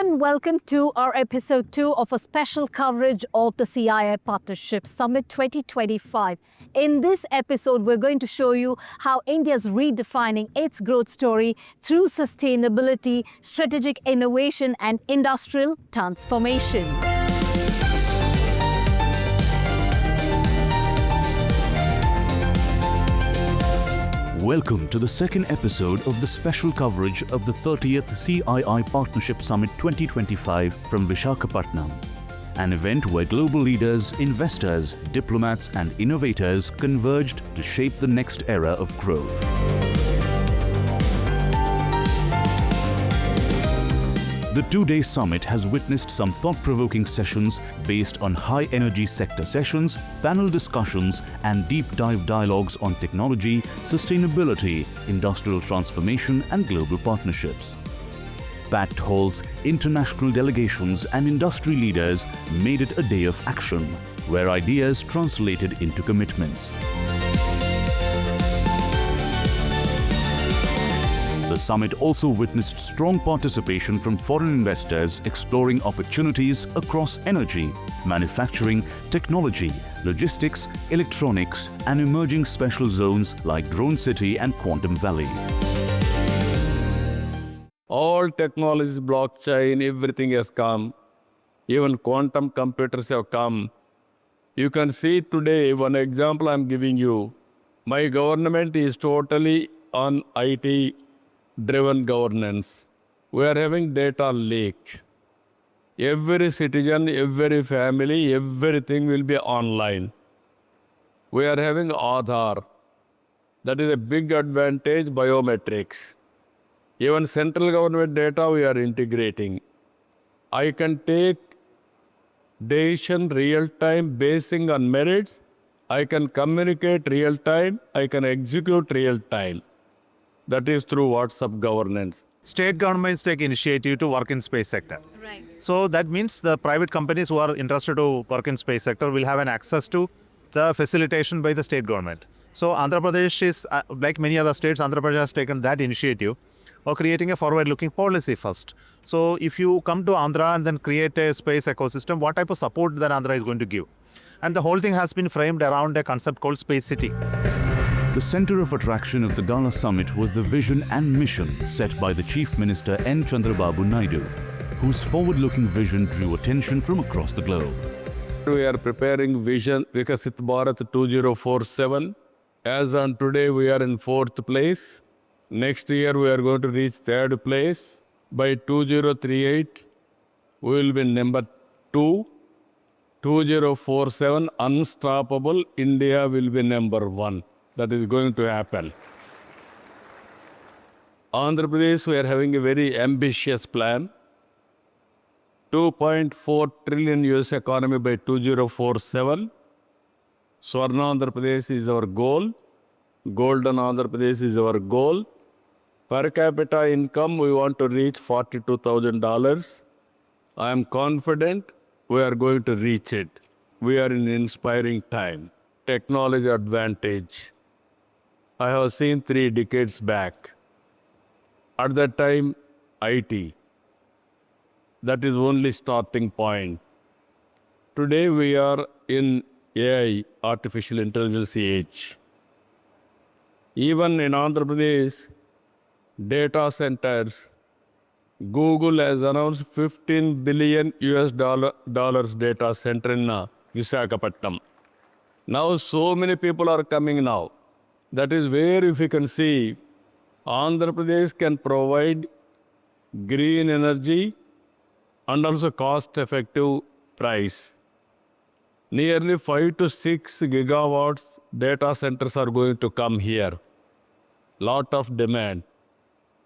everyone, welcome to our episode 2 of a special coverage of the CII Partnership Summit 2025. In this episode, we're going to show you how India is redefining its growth story through sustainability, strategic innovation, and industrial transformation. Welcome to the second episode of the special coverage of the 30th CII Partnership Summit 2025 from Visakhapatnam, an event where global leaders, investors, diplomats and innovators converged to shape the next era of growth. The two-day summit has witnessed some thought-provoking sessions based on high-energy sector sessions, panel discussions, and deep-dive dialogues on technology, sustainability, industrial transformation, and global partnerships. Packed halls, international delegations, and industry leaders made it a day of action, where ideas translated into commitments. The summit also witnessed strong participation from foreign investors exploring opportunities across energy, manufacturing, technology, logistics, electronics, and emerging special zones like Drone City and Quantum Valley. All technologies, blockchain, everything has come. Even quantum computers have come. You can see today, one example I'm giving you. My government is totally on IT-driven governance. We are having data lake. Every citizen, every family, everything will be online. We are having Aadhaar. That is a big advantage, biometrics. Even central government data we are integrating. I can take decision real time basing on merits. I can communicate real time. I can execute real time. That is through WhatsApp governance. State governments take initiative to work in space sector. Right. So that means the private companies who are interested to work in space sector will have an access to the facilitation by the state government. So Andhra Pradesh is, like many other states, Andhra Pradesh has taken that initiative of creating a forward-looking policy first. So if you come to Andhra and then create a space ecosystem, what type of support that Andhra is going to give? And the whole thing has been framed around a concept called Space City. The center of attraction of the Gala Summit was the vision and mission set by the Chief Minister N. Chandrababu Naidu, whose forward-looking vision drew attention from across the globe. We are preparing Vision Viksit Bharat 2047. As on today, we are in 4th place. Next year, we are going to reach 3rd place. By 2038, we will be number 2. 2047, unstoppable, India will be number 1. That is going to happen. Andhra Pradesh, we are having a very ambitious plan. 2.4 trillion US economy by 2047. Swarna Andhra Pradesh is our goal. Golden Andhra Pradesh is our goal. Per capita income, we want to reach $42,000. I am confident we are going to reach it. We are in inspiring time. Technology advantage. I have seen 3 decades back. At that time, IT. That is only starting point. Today we are in AI, artificial intelligence age. Even in Andhra Pradesh, data centers, Google has announced 15 billion US dollars data center in Visakhapatnam. Now so many people are coming now. That is where, if you can see, Andhra Pradesh can provide green energy and also cost-effective price. Nearly 5 to 6 gigawatts data centers are going to come here. Lot of demand.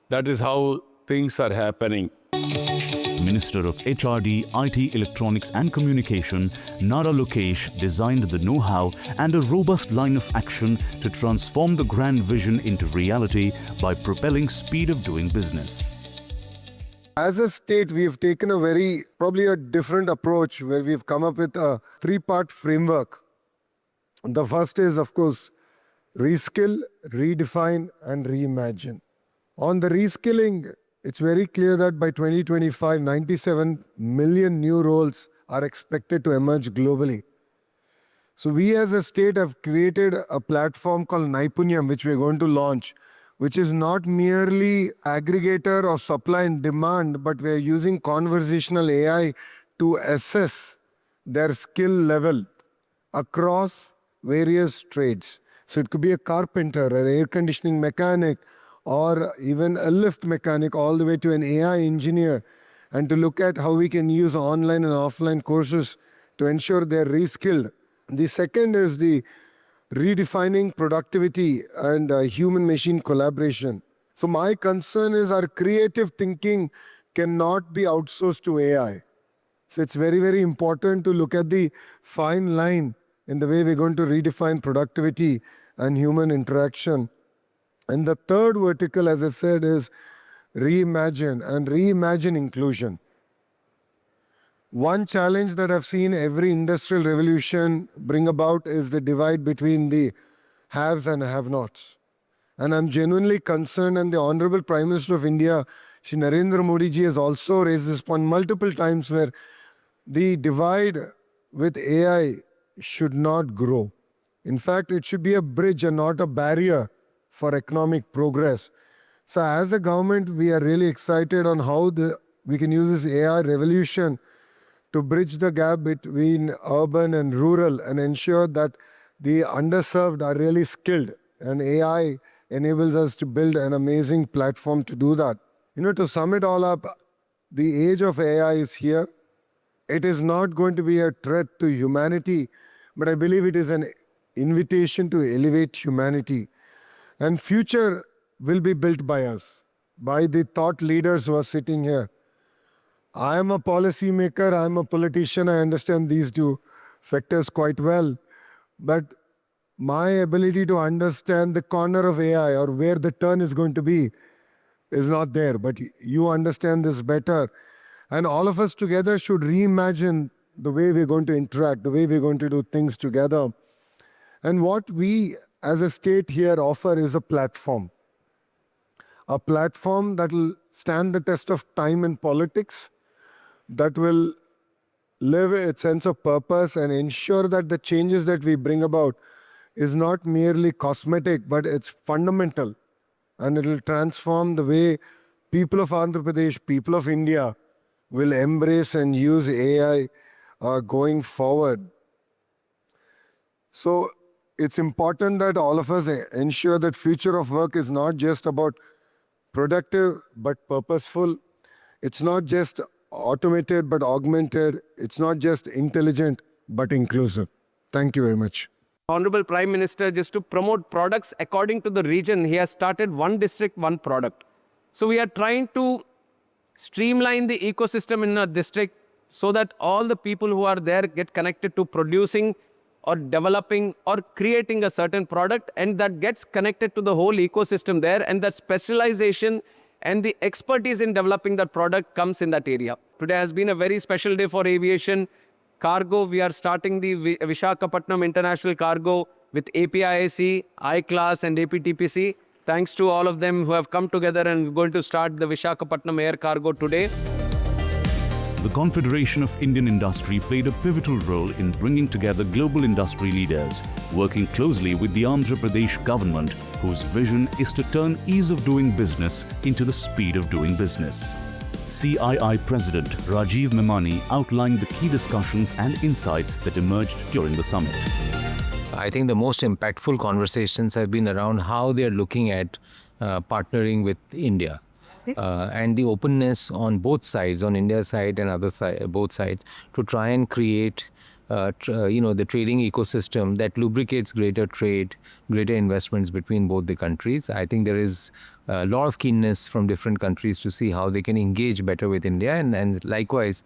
That is how things are happening. Minister of HRD, IT, Electronics and Communication, Nara Lokesh designed the know-how and a robust line of action to transform the grand vision into reality by propelling speed of doing business. As a state, we've taken probably a different approach where we've come up with a 3-part framework. The first is, of course, reskill, redefine, and reimagine. On the reskilling, it's very clear that by 2025, 97 million new roles are expected to emerge globally. So we as a state have created a platform called Naipunyam, which we're going to launch, which is not merely aggregator of supply and demand, but we're using conversational AI to assess their skill level across various trades. So it could be a carpenter, an air conditioning mechanic, or even a lift mechanic, all the way to an AI engineer, and to look at how we can use online and offline courses to ensure they're reskilled. The second is the redefining productivity and human-machine collaboration. So my concern is our creative thinking cannot be outsourced to AI. So it's very, very important to look at the fine line in the way we're going to redefine productivity and human interaction. And the third vertical, as I said, is reimagine and reimagine inclusion. One challenge that I've seen every industrial revolution bring about is the divide between the haves and have-nots. And I'm genuinely concerned, and the Honorable Prime Minister of India, Shri Narendra Modi ji, has also raised this point multiple times, where the divide with AI should not grow. In fact, it should be a bridge and not a barrier for economic progress. So as a government, we are really excited on how we can use this AI revolution to bridge the gap between urban and rural and ensure that the underserved are really skilled. And AI enables us to build an amazing platform to do that. To sum it all up, the age of AI is here. It is not going to be a threat to humanity, but I believe it is an invitation to elevate humanity. And future will be built by us, by the thought leaders who are sitting here. I am a policy maker, I am a politician, I understand these two factors quite well. But my ability to understand the corner of AI or where the turn is going to be is not there. But you understand this better. And all of us together should reimagine the way we're going to interact, the way we're going to do things together. And what we as a state here offer is a platform that will stand the test of time in politics, that will live its sense of purpose and ensure that the changes that we bring about is not merely cosmetic, but it's fundamental. And it will transform the way people of Andhra Pradesh, people of India will embrace and use AI going forward. So it's important that all of us ensure that future of work is not just about productive, but purposeful. It's not just automated, but augmented. It's not just intelligent, but inclusive. Thank you very much. Honorable Prime Minister, just to promote products according to the region, he has started one district, one product. So we are trying to streamline the ecosystem in a district so that all the people who are there get connected to producing or developing or creating a certain product, and that gets connected to the whole ecosystem there, and that specialization and the expertise in developing that product comes in that area. Today has been a very special day for aviation. Cargo, we are starting the Visakhapatnam International Cargo with APIIC, I-Class and APTPC. Thanks to all of them who have come together and going to start the Visakhapatnam Air Cargo today. The Confederation of Indian Industry played a pivotal role in bringing together global industry leaders, working closely with the Andhra Pradesh government, whose vision is to turn ease of doing business into the speed of doing business. CII President Rajiv Memani outlined the key discussions and insights that emerged during the summit. I think the most impactful conversations have been around how they are looking at partnering with India. And the openness on both sides, on India's side and both sides, to try and create the trading ecosystem that lubricates greater trade, greater investments between both the countries. I think there is a lot of keenness from different countries to see how they can engage better with India, and likewise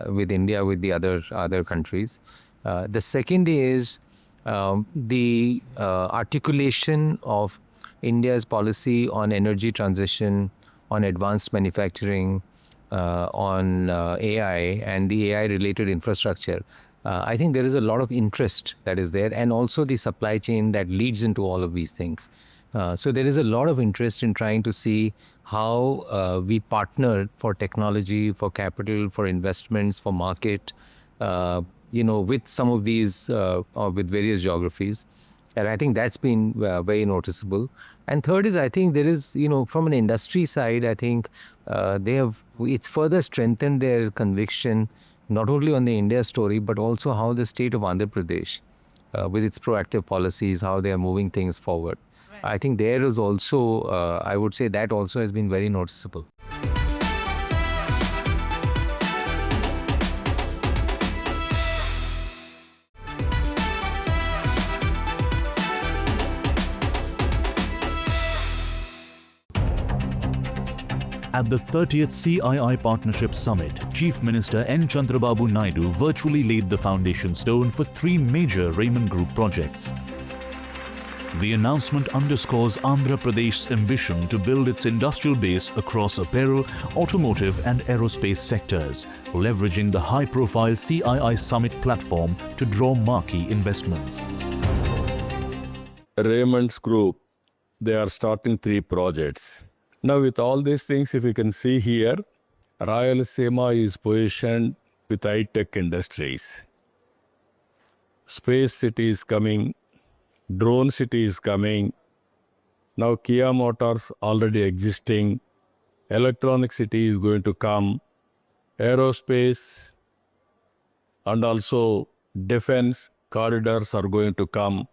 with India with the other countries. The second is the articulation of India's policy on energy transition, on advanced manufacturing, on AI and the AI-related infrastructure. I think there is a lot of interest that is there, and also the supply chain that leads into all of these things. So there is a lot of interest in trying to see how we partner for technology, for capital, for investments, for market, with some of these, or with various geographies. And I think that's been very noticeable. And third is, I think there is, from an industry side, I think it's further strengthened their conviction, not only on the India story, but also how the state of Andhra Pradesh, with its proactive policies, how they are moving things forward. I think there is also, I would say that also has been very noticeable. At the 30th CII Partnership Summit, Chief Minister N. Chandrababu Naidu virtually laid the foundation stone for 3 major Raymond Group projects. The announcement underscores Andhra Pradesh's ambition to build its industrial base across apparel, automotive and aerospace sectors, leveraging the high-profile CII Summit platform to draw marquee investments. Raymond's group, they are starting 3 projects. Now with all these things, if you can see here, Rayalaseema is positioned with high-tech industries. Space City is coming, Drone City is coming, now Kia Motors already existing, Electronic City is going to come, aerospace and also defense corridors are going to come.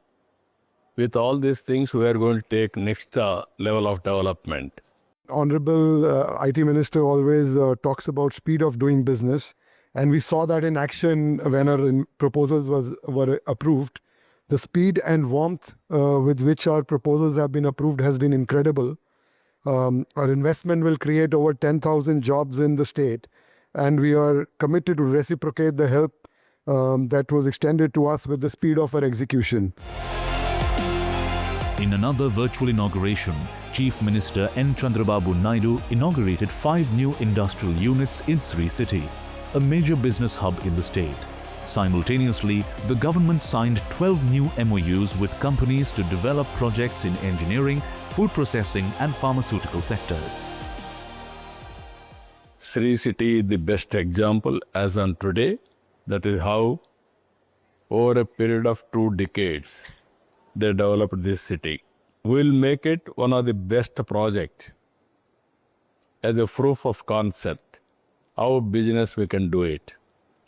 With all these things, we are going to take next level of development. Honorable IT Minister always talks about speed of doing business, and we saw that in action when our proposals were approved. The speed and warmth with which our proposals have been approved has been incredible. Our investment will create over 10,000 jobs in the state, and we are committed to reciprocate the help that was extended to us with the speed of our execution. In another virtual inauguration, Chief Minister N. Chandrababu Naidu inaugurated 5 new industrial units in Sri City, a major business hub in the state. Simultaneously, the government signed 12 new MOUs with companies to develop projects in engineering, food processing and pharmaceutical sectors. Sri City is the best example as on today. That is how, over a period of 2 decades, they developed this city. We'll make it one of the best projects as a proof of concept, how business we can do it.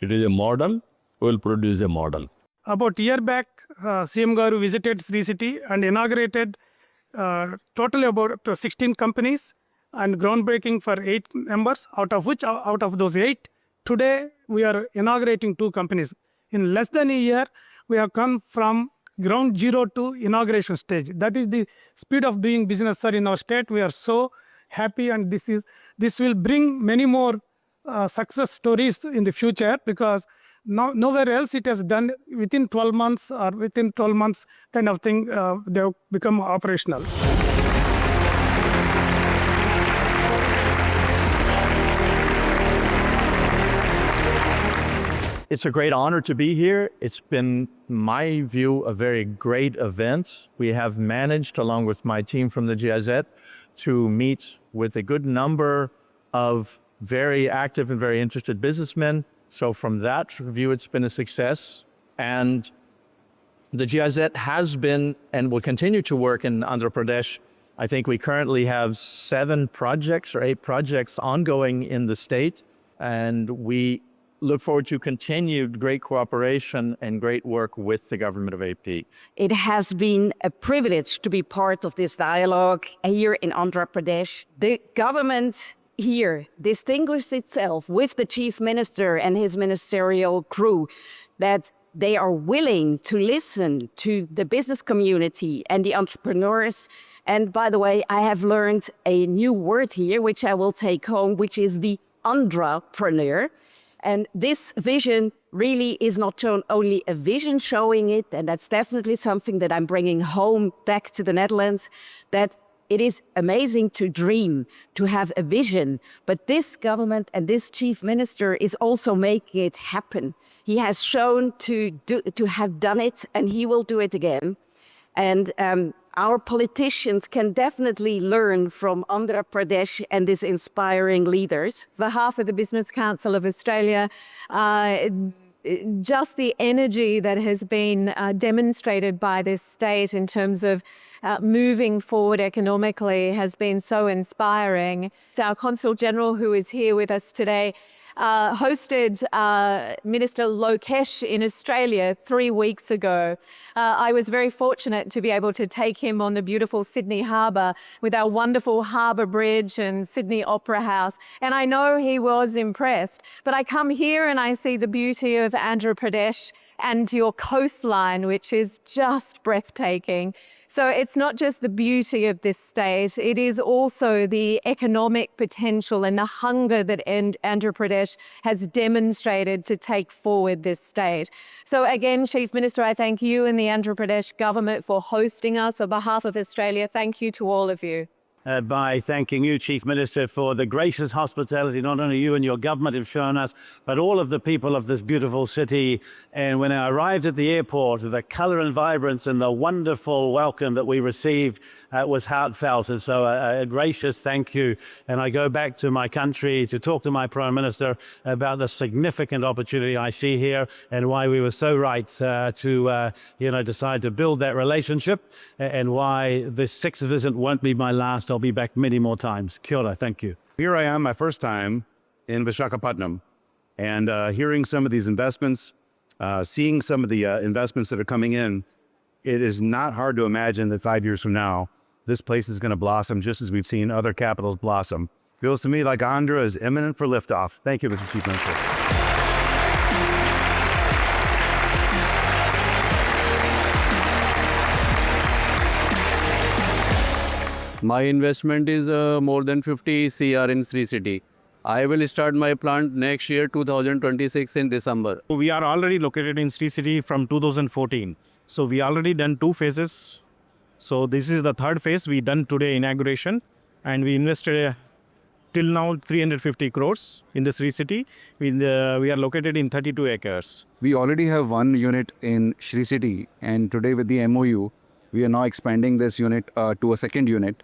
It is a model, we'll produce a model. About a year back, CM Garu visited Sri City and inaugurated totally about 16 companies and groundbreaking for 8 members, out of those 8, today we are inaugurating 2 companies. In less than a year, we have come from ground zero to inauguration stage. That is the speed of doing business, sir, in our state. We are so happy, and this will bring many more success stories in the future, because nowhere else it has done within 12 months or within 12 months kind of thing. They have become operational. It's a great honor to be here. It's been, in my view, a very great event. We have managed, along with my team from the GIZ, to meet with a good number of very active and very interested businessmen. So from that view, it's been a success. And the GIZ has been and will continue to work in Andhra Pradesh. I think we currently have 7 projects or 8 projects ongoing in the state. And we look forward to continued great cooperation and great work with the government of AP. It has been a privilege to be part of this dialogue here in Andhra Pradesh. The government here distinguished itself with the Chief Minister and his ministerial crew, that they are willing to listen to the business community and the entrepreneurs. And by the way, I have learned a new word here, which I will take home, which is the Andrapreneur. And this vision really is not only a vision showing it, and that's definitely something that I'm bringing home back to the Netherlands, that it is amazing to dream, to have a vision, but this government and this chief minister is also making it happen. He has shown to have done it, and he will do it again. And our politicians can definitely learn from Andhra Pradesh and these inspiring leaders. On behalf of the Business Council of Australia, just the energy that has been demonstrated by this state in terms of moving forward economically has been so inspiring. Our Consul General, who is here with us today, hosted Minister Lokesh in Australia 3 weeks ago. I was very fortunate to be able to take him on the beautiful Sydney Harbour with our wonderful Harbour Bridge and Sydney Opera House. And I know he was impressed. But I come here and I see the beauty of Andhra Pradesh and your coastline, which is just breathtaking. So it's not just the beauty of this state, it is also the economic potential and the hunger that Andhra Pradesh has demonstrated to take forward this state. So again, Chief Minister, I thank you and the Andhra Pradesh government for hosting us. On behalf of Australia, thank you to all of you. By thanking you, Chief Minister, for the gracious hospitality not only you and your government have shown us, but all of the people of this beautiful city. And when I arrived at the airport, the colour and vibrance and the wonderful welcome that we received was heartfelt. And so a gracious thank you. And I go back to my country to talk to my Prime Minister about the significant opportunity I see here and why we were so right to decide to build that relationship, and why this sixth visit won't be my last. I'll be back many more times. Kia ora, thank you. Here I am, my first time in Visakhapatnam, and hearing some of these investments, seeing some of the investments that are coming in, it is not hard to imagine that 5 years from now, this place is going to blossom just as we've seen other capitals blossom. Feels to me like Andhra is imminent for liftoff. Thank you, Mr. Chief Minister. My investment is more than 50 CR in Sri City. I will start my plant next year, 2026 in December. We are already located in Sri City from 2014. So we already done 2 phases. So this is the 3rd phase. We done today inauguration, and we invested till now 350 crores in the Sri City. We are located in 32 acres. We already have 1 unit in Sri City, and today with the MOU, we are now expanding this unit to a 2nd unit.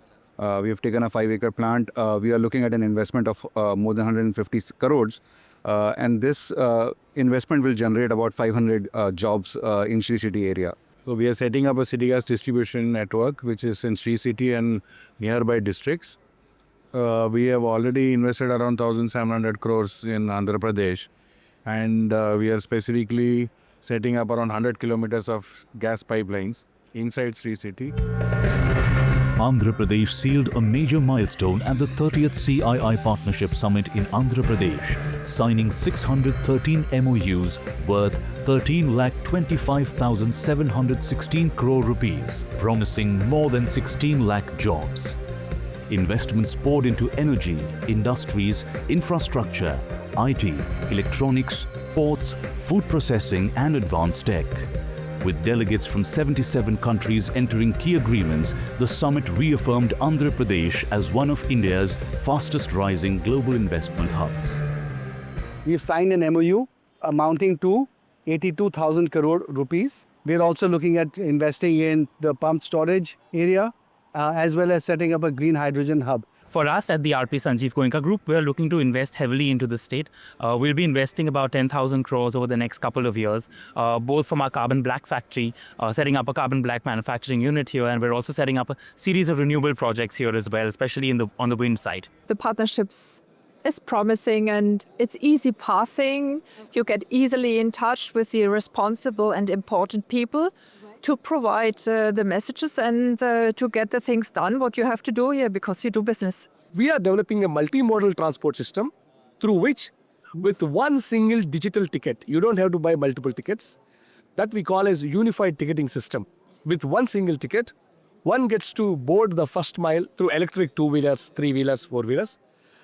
We have taken a 5-acre plant. We are looking at an investment of more than 150 crores. And this investment will generate about 500 jobs in Sri City area. So we are setting up a city gas distribution network, which is in Sri City and nearby districts. We have already invested around 1,700 crores in Andhra Pradesh. And we are specifically setting up around 100 kilometers of gas pipelines inside Sri City. Andhra Pradesh sealed a major milestone at the 30th CII Partnership Summit in Andhra Pradesh, signing 613 MOUs worth 13,25,716 crore rupees, promising more than 16 lakh jobs. Investments poured into energy, industries, infrastructure, IT, electronics, ports, food processing and advanced tech. With delegates from 77 countries entering key agreements, the summit reaffirmed Andhra Pradesh as one of India's fastest rising global investment hubs. We've signed an MOU amounting to 82,000 crore rupees. We're also looking at investing in the pumped storage area, as well as setting up a green hydrogen hub. For us at the RP Sanjeev Goenka Group, we are looking to invest heavily into the state. We'll be investing about 10,000 crores over the next couple of years, both from our carbon black factory, setting up a carbon black manufacturing unit here, and we're also setting up a series of renewable projects here as well, especially on the wind side. The partnerships is promising and it's easy pathing. You get easily in touch with the responsible and important people to provide the messages and to get the things done, what you have to do here because you do business. We are developing a multimodal transport system through which, with one single digital ticket, you don't have to buy multiple tickets, that we call as unified ticketing system. With one single ticket, one gets to board the first mile through electric 2-wheelers, 3-wheelers, 4-wheelers,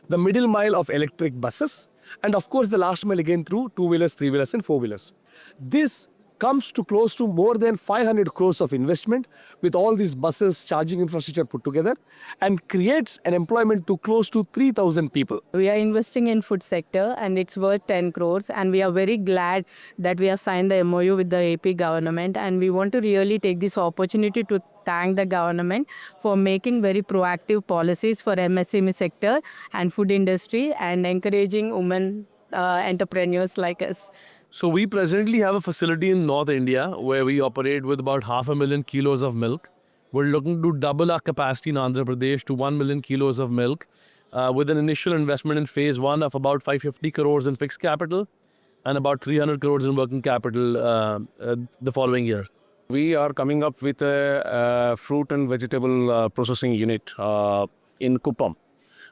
the middle mile of electric buses, and of course the last mile again through 2-wheelers, 3-wheelers and 4-wheelers. This comes to close to more than 500 crores of investment with all these buses, charging infrastructure put together, and creates an employment to close to 3,000 people. We are investing in food sector and it's worth 10 crores, and we are very glad that we have signed the MOU with the AP government, and we want to really take this opportunity to thank the government for making very proactive policies for MSME sector and food industry and encouraging women entrepreneurs like us. So we presently have a facility in North India where we operate with about 500,000 kilos of milk. We're looking to double our capacity in Andhra Pradesh to 1 million kilos of milk with an initial investment in phase 1 of about 550 crores in fixed capital and about 300 crores in working capital the following year. We are coming up with a fruit and vegetable processing unit in Kuppam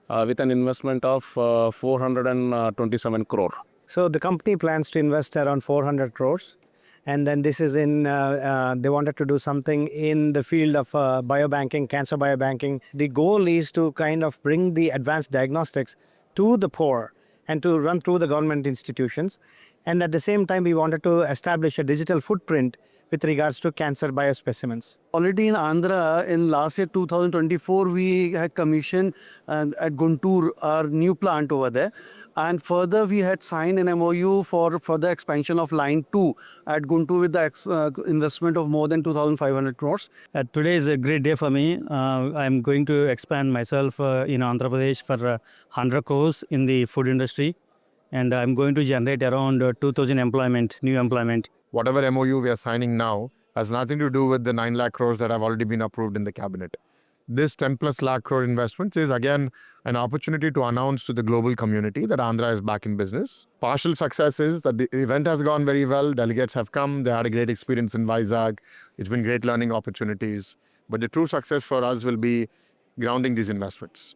with an investment of 427 crore. So the company plans to invest around 400 crores. And then this is in, they wanted to do something in the field of biobanking, cancer biobanking. The goal is to kind of bring the advanced diagnostics to the poor and to run through the government institutions. And at the same time, we wanted to establish a digital footprint with regards to cancer biospecimens. Already in Andhra, in last year 2024, we had commissioned at Guntur our new plant over there. And further, we had signed an MOU for the expansion of line 2 at Guntur with the investment of more than 2,500 crores. Today is a great day for me. I'm going to expand myself in Andhra Pradesh for 100 crores in the food industry. And I'm going to generate around 2,000 new employment. Whatever MOU we are signing now has nothing to do with the 9 lakh crores that have already been approved in the cabinet. This 10 plus lakh crore investment is again an opportunity to announce to the global community that Andhra is back in business. Partial success is that the event has gone very well. Delegates have come. They had a great experience in Vizag. It's been great learning opportunities. But the true success for us will be grounding these investments.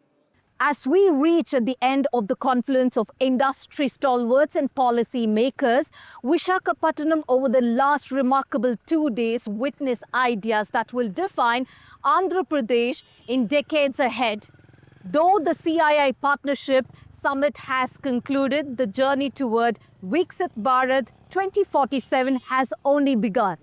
As we reach at the end of the confluence of industry stalwarts and policy makers, Visakhapatnam over the last remarkable 2 days witnessed ideas that will define Andhra Pradesh in decades ahead. Though the CII Partnership Summit has concluded, the journey toward Viksit Bharat 2047 has only begun.